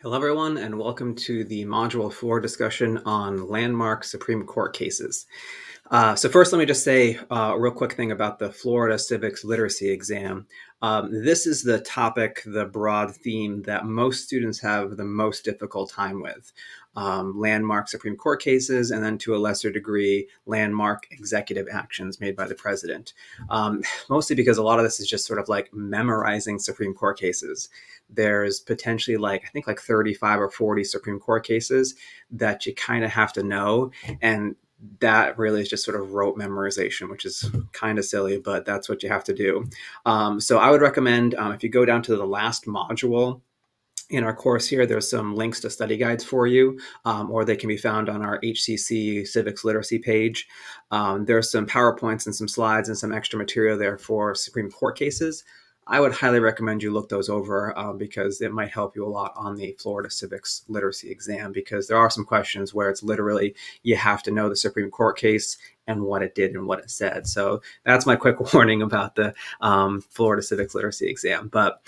Hello, everyone, and welcome to the Module 4 discussion on landmark Supreme Court cases. So first, let me just say a real quick thing about the Florida Civics Literacy Exam. This is the topic, the broad theme that most students have the most difficult time with. Landmark Supreme Court cases, and then to a lesser degree, landmark executive actions made by the president. Mostly because a lot of this is just sort of like memorizing Supreme Court cases. There's potentially I think 35 or 40 Supreme Court cases that you kind of have to know. And that really is just sort of rote memorization, which is kind of silly, but that's what you have to do. So I would recommend if you go down to the last module in our course here, there's some links to study guides for you, or they can be found on our HCC Civics Literacy page. There's some PowerPoints and some slides and some extra material there for Supreme Court cases. I would highly recommend you look those over because it might help you a lot on the Florida Civics Literacy exam, because there are some questions where it's literally you have to know the Supreme Court case and what it did and what it said. So that's my quick warning about the Florida Civics Literacy exam. But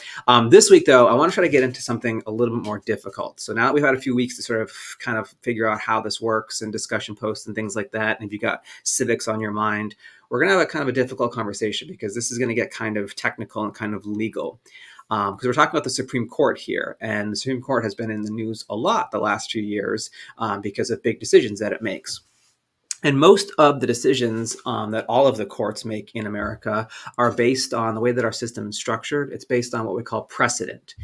this week, though, I want to try to get into something a little bit more difficult. So now that we've had a few weeks to sort of kind of figure out how this works and discussion posts and things like that, and if you got civics on your mind, we're going to have a kind of a difficult conversation because this is going to get kind of technical and kind of legal. Because we're talking about the Supreme Court here, and the Supreme Court has been in the news a lot the last few years because of big decisions that it makes. And most of the decisions that all of the courts make in America are based on the way that our system is structured. It's based on what we call precedent.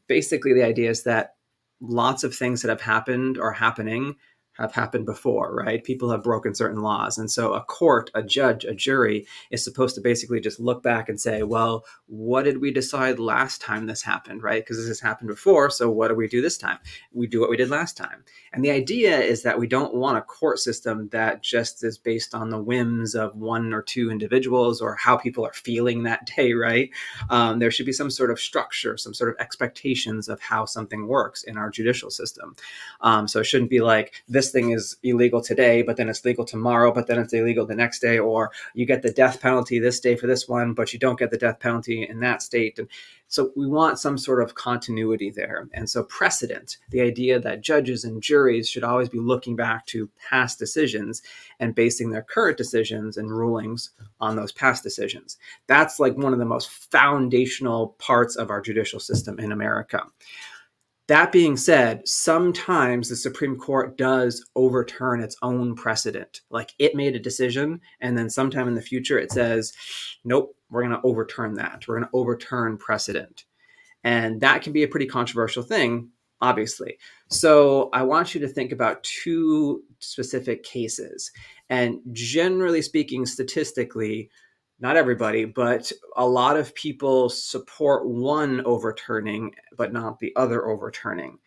Basically, the idea is that lots of things that have happened or happening have happened before, right? People have broken certain laws. And so a court, a judge, a jury is supposed to basically just look back and say, well, what did we decide last time this happened, right? Because this has happened before. So what do we do this time? We do what we did last time. And the idea is that we don't want a court system that just is based on the whims of one or two individuals or how people are feeling that day, right? There should be some sort of structure, some sort of expectations of how something works in our judicial system. So it shouldn't be like this thing is illegal today, but then it's legal tomorrow, but then it's illegal the next day, or you get the death penalty this day for this one, but you don't get the death penalty in that state. And so we want some sort of continuity there. And so precedent, the idea that judges and juries should always be looking back to past decisions and basing their current decisions and rulings on those past decisions. That's like one of the most foundational parts of our judicial system in America. That being said, sometimes the Supreme Court does overturn its own precedent. Like it made a decision, and then sometime in the future it says, nope, we're going to overturn that. We're going to overturn precedent. And that can be a pretty controversial thing, obviously. So I want you to think about two specific cases. And generally speaking, statistically, not everybody, but a lot of people support one overturning, but not the other overturning.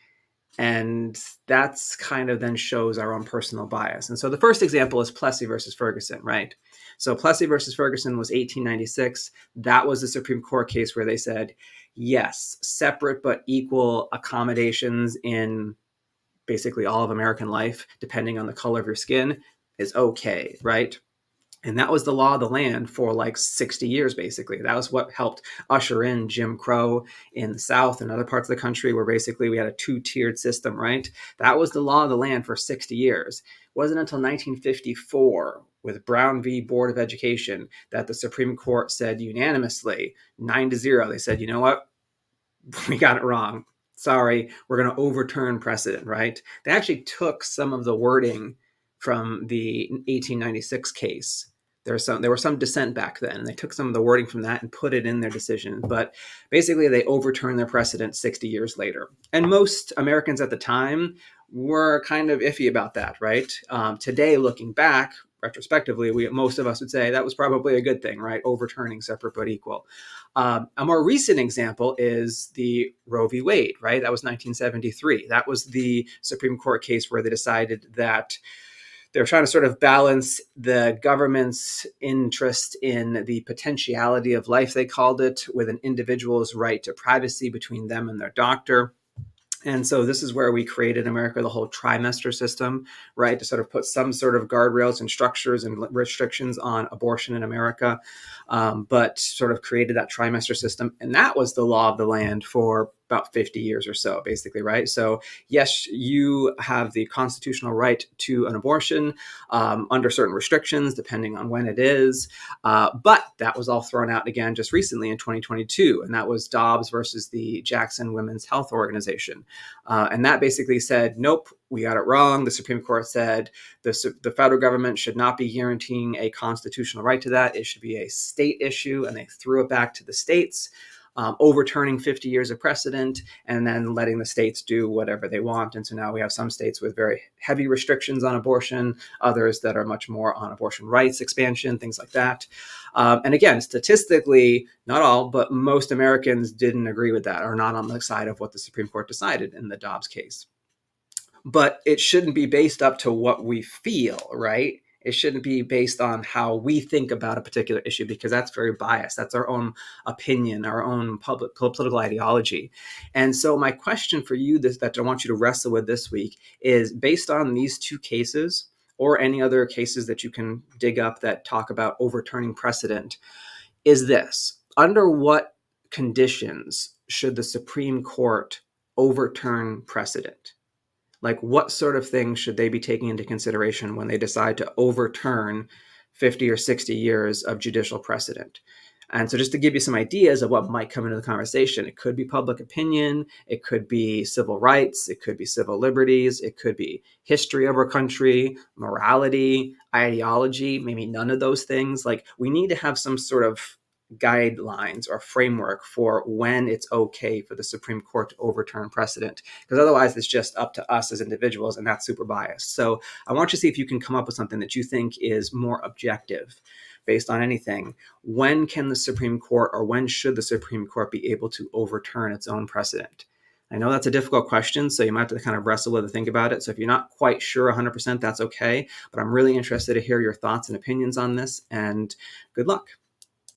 And that's kind of then shows our own personal bias. And so the first example is Plessy versus Ferguson, right? So Plessy versus Ferguson was 1896. That was the Supreme Court case where they said, yes, separate but equal accommodations in basically all of American life, depending on the color of your skin, is okay, right? And that was the law of the land for like 60 years, basically. That was what helped usher in Jim Crow in the South and other parts of the country where basically we had a two-tiered system, right? That was the law of the land for 60 years. It wasn't until 1954 with Brown v. Board of Education that the Supreme Court said unanimously, 9-0, they said, you know what? We got it wrong. Sorry, we're going to overturn precedent, right? They actually took some of the wording from the 1896 case. There was some dissent back then. They took some of the wording from that and put it in their decision. But basically, they overturned their precedent 60 years later. And most Americans at the time were kind of iffy about that, right? Today, looking back, retrospectively, most of us would say that was probably a good thing, right? Overturning separate but equal. A more recent example is the Roe v. Wade, right? That was 1973. That was the Supreme Court case where they decided that they're trying to sort of balance the government's interest in the potentiality of life, they called it, with an individual's right to privacy between them and their doctor. And so this is where we created in America the whole trimester system, right, to sort of put some sort of guardrails and structures and restrictions on abortion in America, but sort of created that trimester system. And that was the law of the land for about 50 years or so, basically, right? So yes, you have the constitutional right to an abortion under certain restrictions, depending on when it is. But that was all thrown out again just recently in 2022, and that was Dobbs versus the Jackson Women's Health Organization. And that basically said, nope, we got it wrong. The Supreme Court said the federal government should not be guaranteeing a constitutional right to that. It should be a state issue, and they threw it back to the states, overturning 50 years of precedent and then letting the states do whatever they want. And so now we have some states with very heavy restrictions on abortion, others that are much more on abortion rights expansion, things like that. And again, statistically, not all, but most Americans didn't agree with that, or not on the side of what the Supreme Court decided in the Dobbs case. But it shouldn't be based up to what we feel, right? It shouldn't be based on how we think about a particular issue, because that's very biased. That's our own opinion, our own political ideology. And so my question for you that I want you to wrestle with this week is, based on these two cases or any other cases that you can dig up that talk about overturning precedent, is this: under what conditions should the Supreme Court overturn precedent? Like, what sort of things should they be taking into consideration when they decide to overturn 50 or 60 years of judicial precedent? And so just to give you some ideas of what might come into the conversation, it could be public opinion, it could be civil rights, it could be civil liberties, it could be history of our country, morality, ideology, maybe none of those things. Like, we need to have some sort of guidelines or framework for when it's okay for the Supreme Court to overturn precedent, because otherwise it's just up to us as individuals, and that's super biased. So I want you to see if you can come up with something that you think is more objective based on anything. When can the Supreme Court, or when should the Supreme Court be able to overturn its own precedent? I know that's a difficult question, so you might have to kind of wrestle with and think about it. So if you're not quite sure 100%, that's okay. But I'm really interested to hear your thoughts and opinions on this, and good luck.